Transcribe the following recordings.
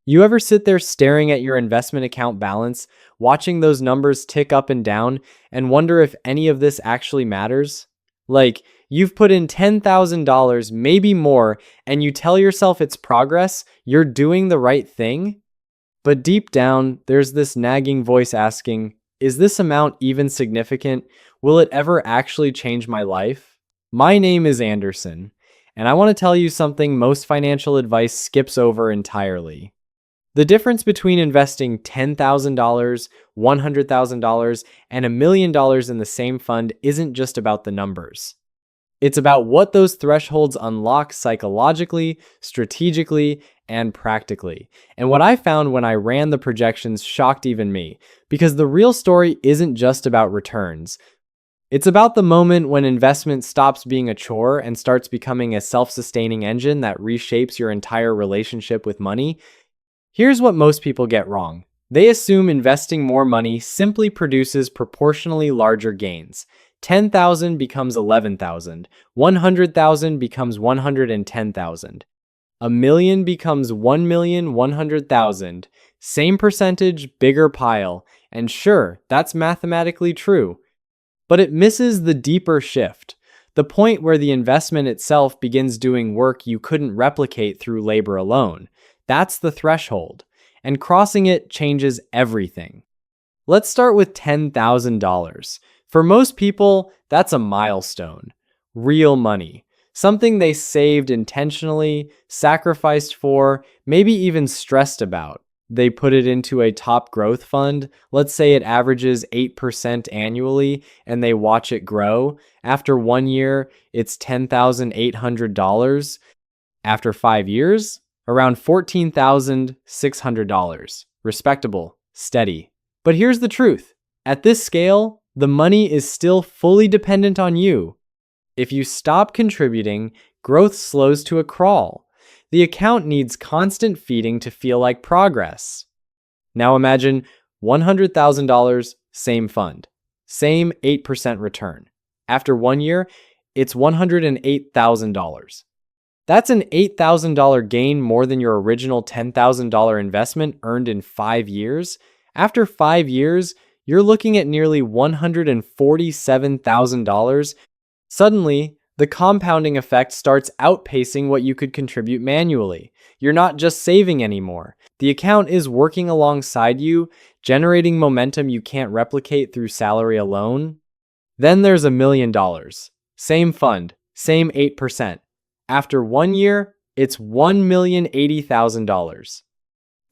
You ever sit there staring at your investment account balance, watching those numbers tick up and down, and wonder if any of this actually matters? Like, you've put in $10,000, maybe more, and you tell yourself it's progress, you're doing the right thing? But deep down, there's this nagging voice asking, is this amount even significant? Will it ever actually change my life? My name is Anderson, and I want to tell you something most financial advice skips over entirely. The difference between investing $10,000, $100,000, and $1 million in the same fund isn't just about the numbers. It's about what those thresholds unlock psychologically, strategically, and practically. And what I found when I ran the projections shocked even me, because the real story isn't just about returns. It's about the moment when investment stops being a chore and starts becoming a self-sustaining engine that reshapes your entire relationship with money. Here's what most people get wrong. They assume investing more money simply produces proportionally larger gains. 10,000 becomes 11,000. 100,000 becomes 110,000. A million becomes 1,100,000. Same percentage, bigger pile. And sure, that's mathematically true. But it misses the deeper shift, the point where the investment itself begins doing work you couldn't replicate through labor alone. That's the threshold, and crossing it changes everything. Let's start with $10,000. For most people, that's a milestone. Real money. Something they saved intentionally, sacrificed for, maybe even stressed about. They put it into a top growth fund. Let's say it averages 8% annually, and they watch it grow. After 1 year, it's $10,800. After 5 years, around $14,600. Respectable, steady. But here's the truth. At this scale, the money is still fully dependent on you. If you stop contributing, growth slows to a crawl. The account needs constant feeding to feel like progress. Now imagine $100,000, same fund, same 8% return. After 1 year, it's $108,000. That's an $8,000 gain more than your original $10,000 investment earned in 5 years. After 5 years, you're looking at nearly $147,000. Suddenly, the compounding effect starts outpacing what you could contribute manually. You're not just saving anymore. The account is working alongside you, generating momentum you can't replicate through salary alone. Then there's $1 million. Same fund, same 8%. After 1 year, it's $1,080,000.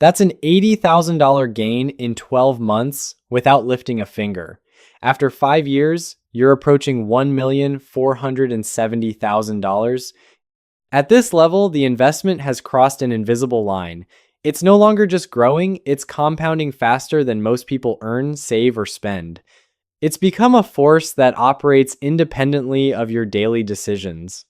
That's an $80,000 gain in 12 months without lifting a finger. After 5 years, you're approaching $1,470,000. At this level, the investment has crossed an invisible line. It's no longer just growing, it's compounding faster than most people earn, save, or spend. It's become a force that operates independently of your daily decisions.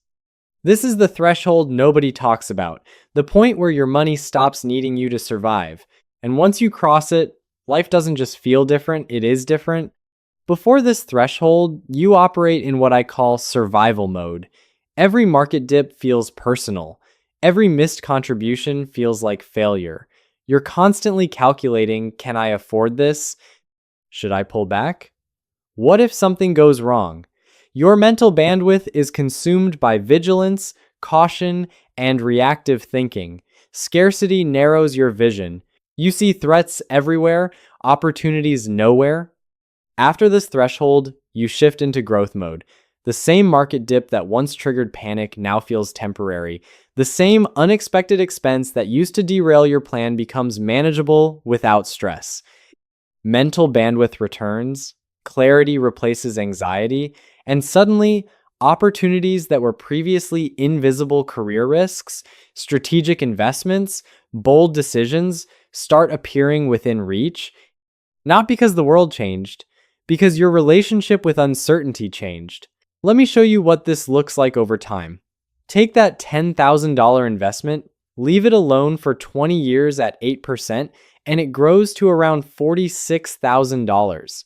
This is the threshold nobody talks about, the point where your money stops needing you to survive. And once you cross it, life doesn't just feel different, it is different. Before this threshold, you operate in what I call survival mode. Every market dip feels personal. Every missed contribution feels like failure. You're constantly calculating, can I afford this? Should I pull back? What if something goes wrong? Your mental bandwidth is consumed by vigilance, caution, and reactive thinking. Scarcity narrows your vision. You see threats everywhere, opportunities nowhere. After this threshold, you shift into growth mode. The same market dip that once triggered panic now feels temporary. The same unexpected expense that used to derail your plan becomes manageable without stress. Mental bandwidth returns, clarity replaces anxiety, and suddenly, opportunities that were previously invisible career risks, strategic investments, bold decisions start appearing within reach. Not because the world changed, because your relationship with uncertainty changed. Let me show you what this looks like over time. Take that $10,000 investment, leave it alone for 20 years at 8%, and it grows to around $46,000.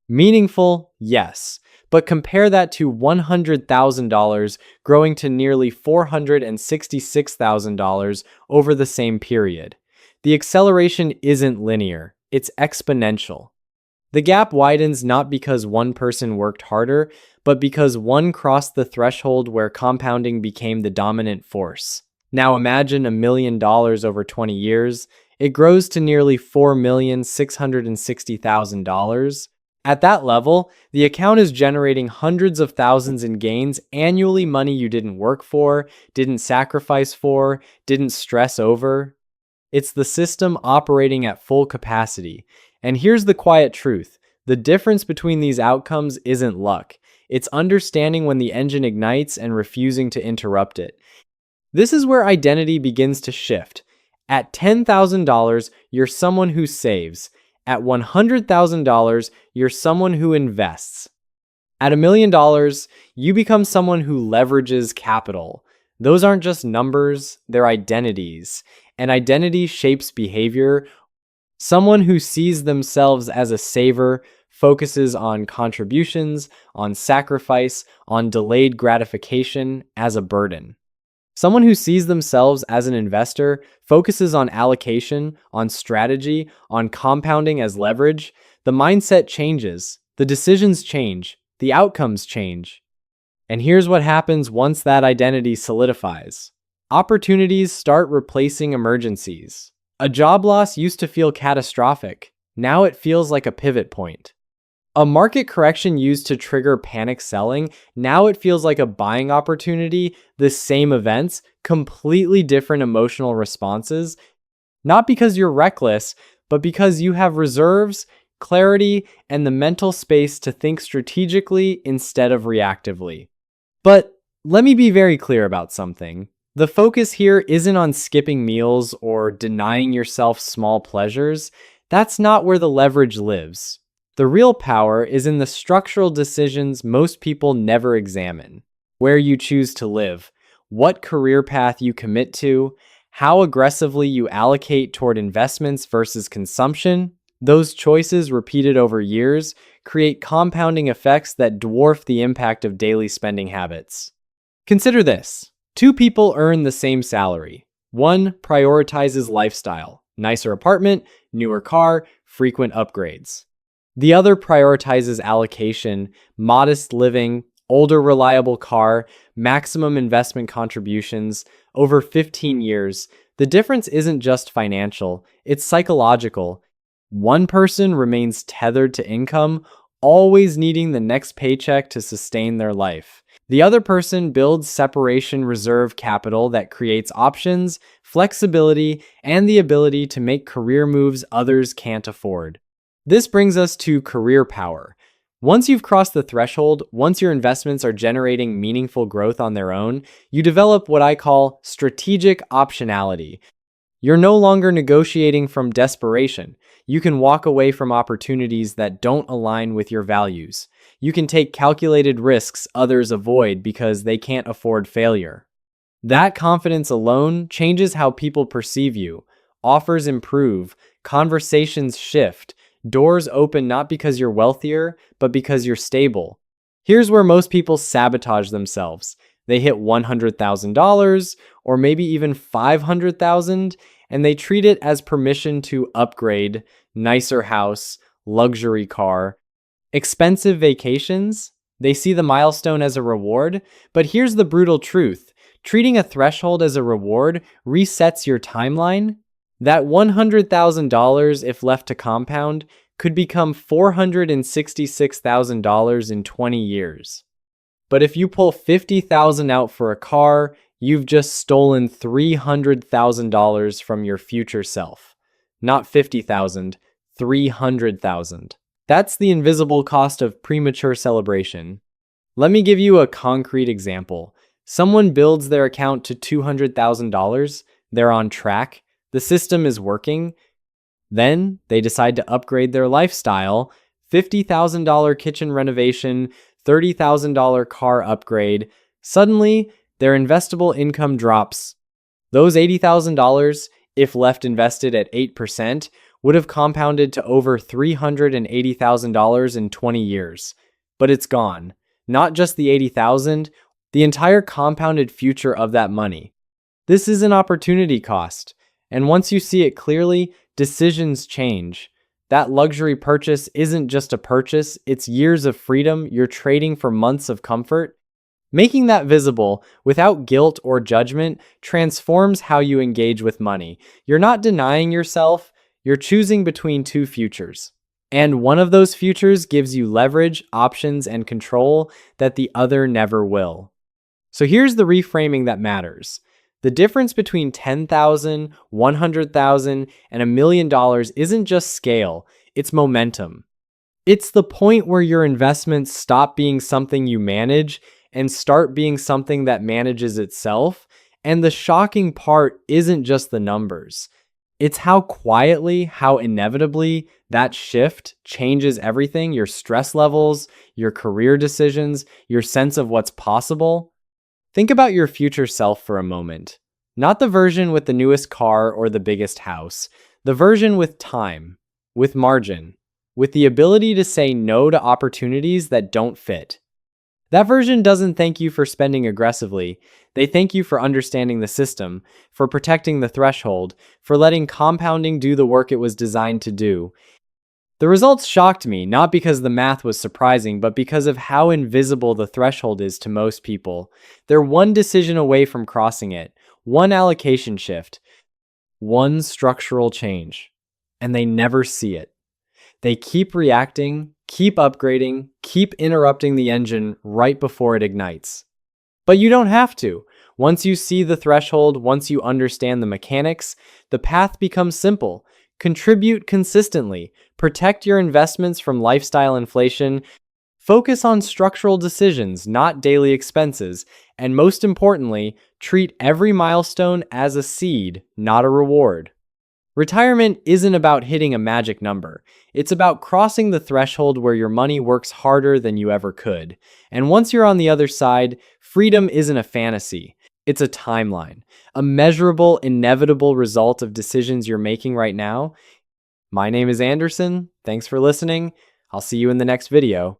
Meaningful, yes. But compare that to $100,000 growing to nearly $466,000 over the same period. the acceleration isn't linear, it's exponential. The gap widens not because one person worked harder, but because one crossed the threshold where compounding became the dominant force. Now imagine $1 million over 20 years. It grows to nearly $4,660,000. At that level, the account is generating hundreds of thousands in gains annually, money you didn't work for, didn't sacrifice for, didn't stress over. It's the system operating at full capacity. And here's the quiet truth. The difference between these outcomes isn't luck. It's understanding when the engine ignites and refusing to interrupt it. This is where identity begins to shift. At $10,000, you're someone who saves. At $100,000, you're someone who invests. At $1 million, you become someone who leverages capital. Those aren't just numbers, they're identities. And identity shapes behavior. Someone who sees themselves as a saver focuses on contributions, on sacrifice, on delayed gratification as a burden. Someone who sees themselves as an investor focuses on allocation, on strategy, on compounding as leverage. The mindset changes, the decisions change, the outcomes change. And here's what happens once that identity solidifies. Opportunities start replacing emergencies. A job loss used to feel catastrophic. Now it feels like a pivot point. A market correction used to trigger panic selling, now it feels like a buying opportunity. The same events, completely different emotional responses. Not because you're reckless, but because you have reserves, clarity, and the mental space to think strategically instead of reactively. But let me be very clear about something. The focus here isn't on skipping meals or denying yourself small pleasures. That's not where the leverage lives. The real power is in the structural decisions most people never examine. Where you choose to live, what career path you commit to, how aggressively you allocate toward investments versus consumption. Those choices repeated over years create compounding effects that dwarf the impact of daily spending habits. Consider this. Two people earn the same salary. One prioritizes lifestyle, nicer apartment, newer car, frequent upgrades. The other prioritizes allocation, modest living, older reliable car, maximum investment contributions over 15 years. The difference isn't just financial, it's psychological. One person remains tethered to income, always needing the next paycheck to sustain their life. The other person builds separation reserve capital that creates options, flexibility, and the ability to make career moves others can't afford. This brings us to career power. Once you've crossed the threshold, once your investments are generating meaningful growth on their own, you develop what I call strategic optionality. You're no longer negotiating from desperation. You can walk away from opportunities that don't align with your values. You can take calculated risks others avoid because they can't afford failure. That confidence alone changes how people perceive you. Offers improve, conversations shift, doors open not because you're wealthier, but because you're stable. Here's where most people sabotage themselves. They hit $100,000 or maybe even $500,000, and they treat it as permission to upgrade, nicer house, luxury car, expensive vacations. They see the milestone as a reward, but here's the brutal truth. Treating a threshold as a reward resets your timeline. That $100,000, if left to compound, could become $466,000 in 20 years. But if you pull $50,000 out for a car, you've just stolen $300,000 from your future self. Not $50,000, $300,000. That's the invisible cost of premature celebration. Let me give you a concrete example. Someone builds their account to $200,000. They're on track. The system is working. Then they decide to upgrade their lifestyle. $50,000 kitchen renovation, $30,000 car upgrade. Suddenly, their investable income drops. Those $80,000, if left invested at 8%, would have compounded to over $380,000 in 20 years. But it's gone. Not just the $80,000, the entire compounded future of that money. This is an opportunity cost. And once you see it clearly, decisions change. That luxury purchase isn't just a purchase, it's years of freedom you're trading for months of comfort. Making that visible without guilt or judgment transforms how you engage with money. You're not denying yourself, you're choosing between two futures. And one of those futures gives you leverage, options, and control that the other never will. So here's the reframing that matters. The difference between 10,000, 100,000, and $1 million isn't just scale, it's momentum. It's the point where your investments stop being something you manage and start being something that manages itself. And the shocking part isn't just the numbers. It's how quietly, how inevitably that shift changes everything, your stress levels, your career decisions, your sense of what's possible. Think about your future self for a moment. Not the version with the newest car or the biggest house, the version with time, with margin, with the ability to say no to opportunities that don't fit. That version doesn't thank you for spending aggressively. They thank you for understanding the system, for protecting the threshold, for letting compounding do the work it was designed to do. The results shocked me, not because the math was surprising, but because of how invisible the threshold is to most people. They're one decision away from crossing it, one allocation shift, one structural change, and they never see it. They keep reacting, keep upgrading, keep interrupting the engine right before it ignites. But you don't have to. Once you see the threshold, once you understand the mechanics, the path becomes simple. Contribute consistently, protect your investments from lifestyle inflation, focus on structural decisions, not daily expenses, and most importantly, treat every milestone as a seed, not a reward. Retirement isn't about hitting a magic number. It's about crossing the threshold where your money works harder than you ever could. And once you're on the other side, freedom isn't a fantasy. It's a timeline, a measurable, inevitable result of decisions you're making right now. My name is Anderson. Thanks for listening. I'll see you in the next video.